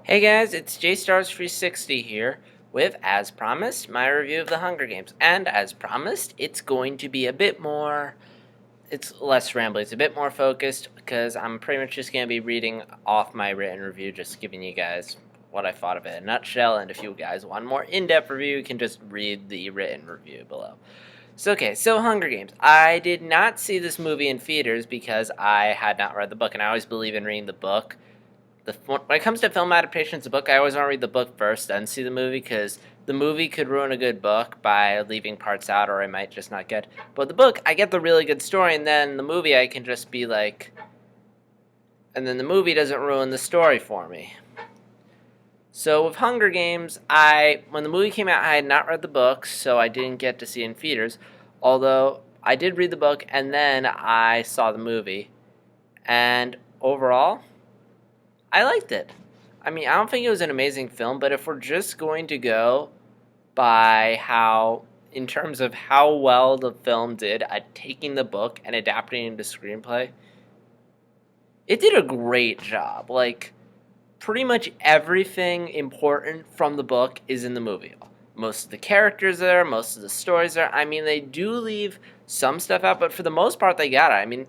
Hey guys, it's JStars360 here with, as promised, my review of The Hunger Games. And as promised, it's going to be it's less rambly, it's a bit more focused because I'm pretty much just going to be reading off my written review, just giving you guys what I thought of it in a nutshell. And if you guys want a more in-depth review, you can just read the written review below. So Hunger Games. I did not see this movie in theaters because I had not read the book, and I always believe in reading the book. When it comes to film adaptations of book, I always want to read the book first, then see the movie, because the movie could ruin a good book by leaving parts out, or I might just not get. But the book, I get the really good story, and then the movie, I can just be like, and then the movie doesn't ruin the story for me. So with Hunger Games, when the movie came out, I had not read the book, so I didn't get to see it in theaters. Although I did read the book, and then I saw the movie, and overall, I liked it. I mean, I don't think it was an amazing film, but if we're just going to go by in terms of how well the film did at taking the book and adapting it into screenplay, it did a great job. Like, pretty much everything important from the book is in the movie. Most of the characters are there, most of the stories are. I mean, they do leave some stuff out, but for the most part, they got it. I mean,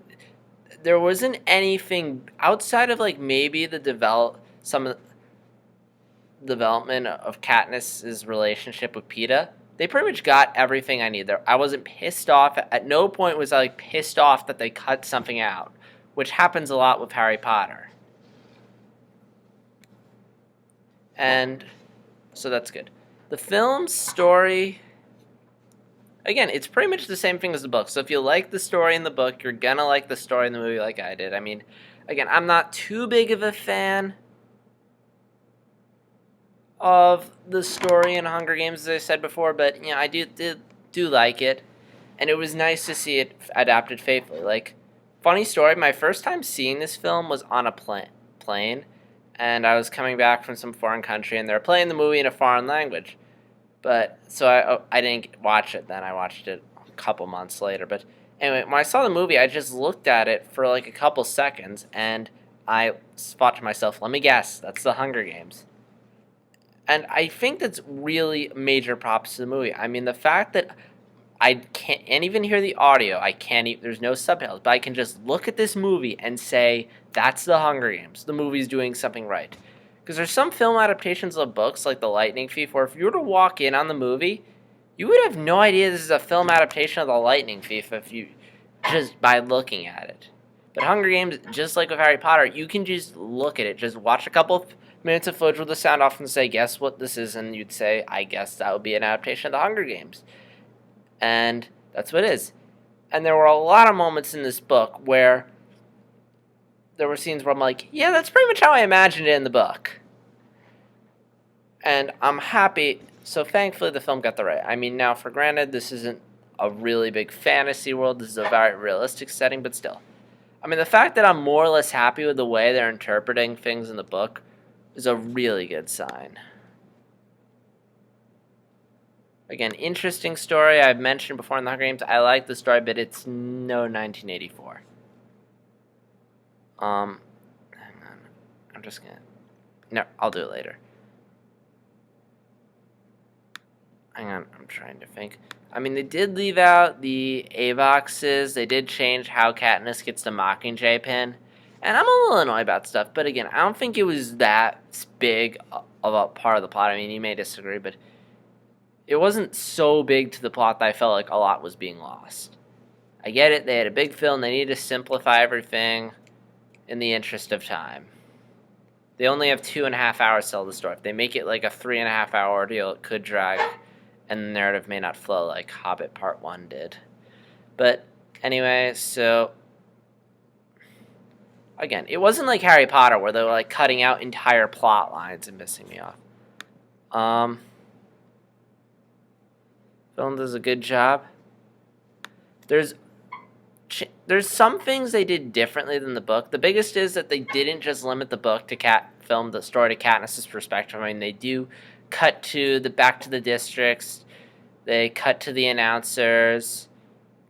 there wasn't anything outside of like maybe some of the development of Katniss's relationship with Peeta. They pretty much got everything I need there. I wasn't pissed off. At no point was I like pissed off that they cut something out, which happens a lot with Harry Potter. And so that's good. The film's story, again, it's pretty much the same thing as the book. So if you like the story in the book, you're gonna like the story in the movie like I did. I mean, again, I'm not too big of a fan of the story in Hunger Games, as I said before, but I do like it, and it was nice to see it adapted faithfully. Like, funny story, my first time seeing this film was on a plane, and I was coming back from some foreign country, and they were playing the movie in a foreign language. But so I didn't watch it then. I watched it a couple months later. But anyway, when I saw the movie, I just looked at it for like a couple seconds, and I thought to myself, "Let me guess, that's the Hunger Games." And I think that's really major props to the movie. I mean, the fact that I can't even hear the audio, there's no subtitles, but I can just look at this movie and say, that's the Hunger Games. The movie's doing something right. Because there's some film adaptations of books, like The Lightning Thief, where if you were to walk in on the movie, you would have no idea this is a film adaptation of The Lightning Thief just by looking at it. But Hunger Games, just like with Harry Potter, you can just look at it, just watch a couple minutes of footage with the sound off and say, guess what this is, and you'd say, I guess that would be an adaptation of The Hunger Games. And that's what it is. And there were a lot of moments in this book where there were scenes where I'm like, yeah, that's pretty much how I imagined it in the book. And I'm happy. So thankfully the film got the right. I mean, now for granted, this isn't a really big fantasy world. This is a very realistic setting, but still. I mean, the fact that I'm more or less happy with the way they're interpreting things in the book is a really good sign. Again, interesting story. I've mentioned before in the Hunger Games, I like the story, but it's no 1984. Hang on. I'm just gonna... No, I'll do it later. Hang on, I'm trying to think. I mean, they did leave out the Avoxes. They did change how Katniss gets the Mockingjay pin. And I'm a little annoyed about stuff, but again, I don't think it was that big of a part of the plot. I mean, you may disagree, but it wasn't so big to the plot that I felt like a lot was being lost. I get it, they had a big film, they needed to simplify everything in the interest of time. They only have 2.5 hours to tell the story. If they make it like a 3.5 hour ordeal, it could drag, and the narrative may not flow like Hobbit Part 1 did. But anyway, so again, it wasn't like Harry Potter where they were like cutting out entire plot lines and pissing me off. Film does a good job. There's some things they did differently than the book. The biggest is that they didn't just limit the book to film the story to Katniss's perspective. I mean, they do cut to back to the districts. They cut to the announcers.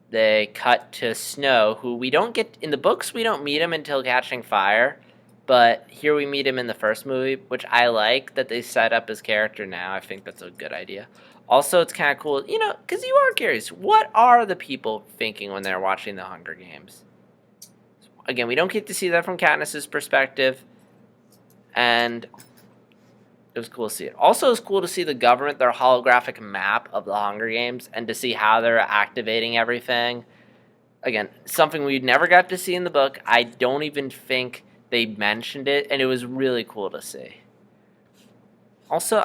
They cut to Snow, who we don't get in the books. We don't meet him until Catching Fire, But here we meet him in the first movie, which I like that they set up his character now. I think that's a good idea. Also, it's kind of cool, because you are curious. What are the people thinking when they're watching the Hunger Games? Again, we don't get to see that from Katniss's perspective, and it was cool to see it. Also, it was cool to see the government, their holographic map of the Hunger Games, and to see how they're activating everything. Again, something we never got to see in the book. I don't even think they mentioned it, and it was really cool to see. Also,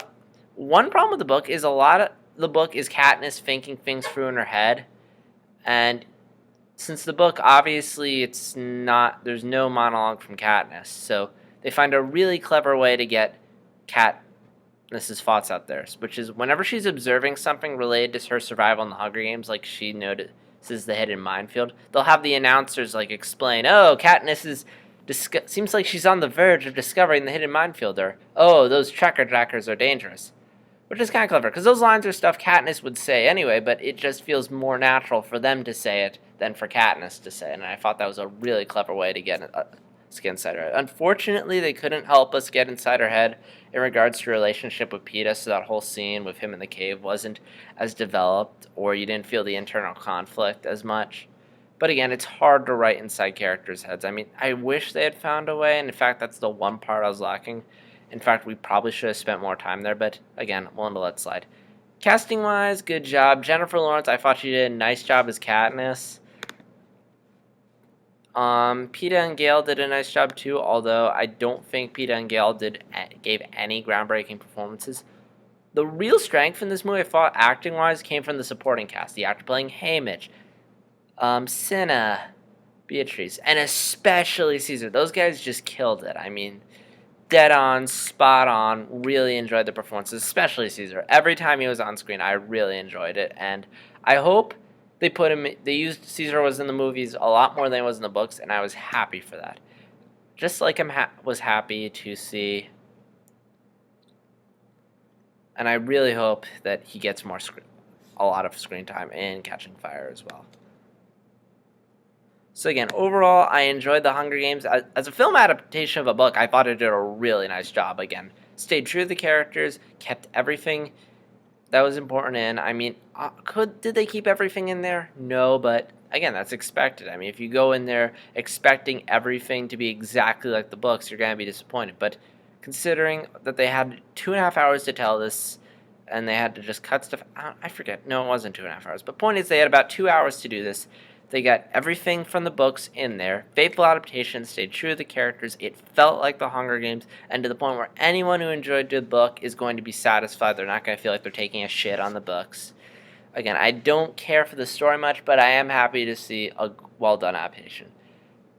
one problem with the book is a lot of the book is Katniss thinking things through in her head, and since the book obviously there's no monologue from Katniss, so they find a really clever way to get Katniss's thoughts out there, which is whenever she's observing something related to her survival in the Hunger Games, like she notices the hidden minefield, they'll have the announcers explain, "Oh, Katniss is seems like she's on the verge of discovering the hidden minefield," or "Oh, those tracker jackers are dangerous." Which is kind of clever, because those lines are stuff Katniss would say anyway, but it just feels more natural for them to say it than for Katniss to say it, and I thought that was a really clever way to get inside her head. Unfortunately, they couldn't help us get inside her head in regards to her relationship with Peeta, so that whole scene with him in the cave wasn't as developed, or you didn't feel the internal conflict as much. But again, it's hard to write inside characters' heads. I mean, I wish they had found a way, and in fact, that's the one part I was lacking. In fact, we probably should have spent more time there, but again, willing to let it slide. Casting-wise, good job. Jennifer Lawrence, I thought she did a nice job as Katniss. Peeta and Gale did a nice job too, although I don't think Peeta and Gale gave any groundbreaking performances. The real strength in this movie, I thought, acting-wise, came from the supporting cast. The actor playing Haymitch, Cinna, Beatrice, and especially Caesar. Those guys just killed it. I mean, dead on, spot on. Really enjoyed the performances, especially Caesar. Every time he was on screen, I really enjoyed it, and I hope they used Caesar was in the movies a lot more than he was in the books, and I was happy for that. Just like I was happy to see, and I really hope that he gets a lot of screen time in Catching Fire as well. So again, overall, I enjoyed The Hunger Games. As a film adaptation of a book, I thought it did a really nice job. Again, stayed true to the characters, kept everything that was important in. I mean, did they keep everything in there? No, but again, that's expected. I mean, if you go in there expecting everything to be exactly like the books, you're going to be disappointed. But considering that they had 2.5 hours to tell this, and they had to just cut stuff out, I forget. No, it wasn't 2.5 hours. But point is, they had about 2 hours to do this. They got everything from the books in there. Faithful adaptation, stayed true to the characters. It felt like The Hunger Games, and to the point where anyone who enjoyed the book is going to be satisfied. They're not going to feel like they're taking a shit on the books. Again, I don't care for the story much, but I am happy to see a well-done adaptation.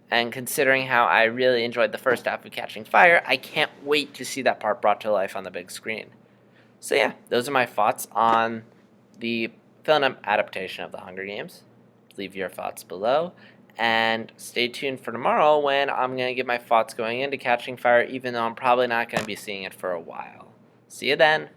And considering how I really enjoyed the first half of Catching Fire, I can't wait to see that part brought to life on the big screen. So yeah, those are my thoughts on the film adaptation of The Hunger Games. Leave your thoughts below, and stay tuned for tomorrow when I'm going to give my thoughts going into Catching Fire, even though I'm probably not going to be seeing it for a while. See you then!